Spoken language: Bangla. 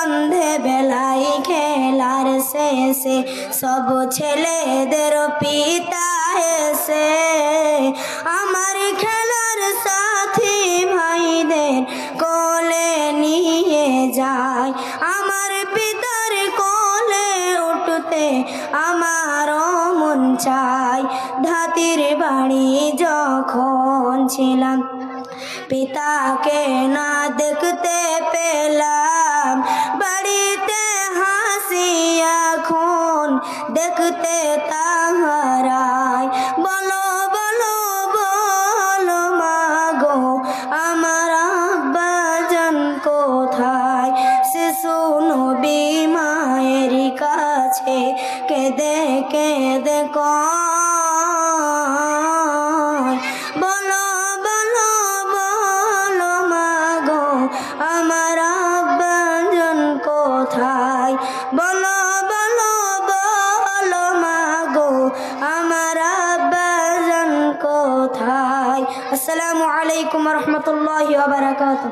সন্ধে বেলায় খেলার শেষে সব ছেলেদের পিতা এসে আমার খেলার সাথী ভাইদের কোলে নিয়ে যায়। আমার পিতার কোলে উঠতে আমারও মন চায়। ধাতির বাড়ি যখন ছিলাম পিতাকে না দেখতে পেলাম, বাড়িতে হাসি এখন দেখতে তাহারাই। বলো বলো বলো মাগো আমার আব্বাজান কোথায়? শিশু নবী মায়ের কাছে কেঁদে কেঁদে কয়, বলো বলো বলো মাগো আমার আব্বাজান কোথায়? বলো বলো বলো মাগো আমার আব্বাজান কোথায়? আসসালামু আলাইকুম ওয়া রাহমাতুল্লাহি ওয়া বারাকাতুহু।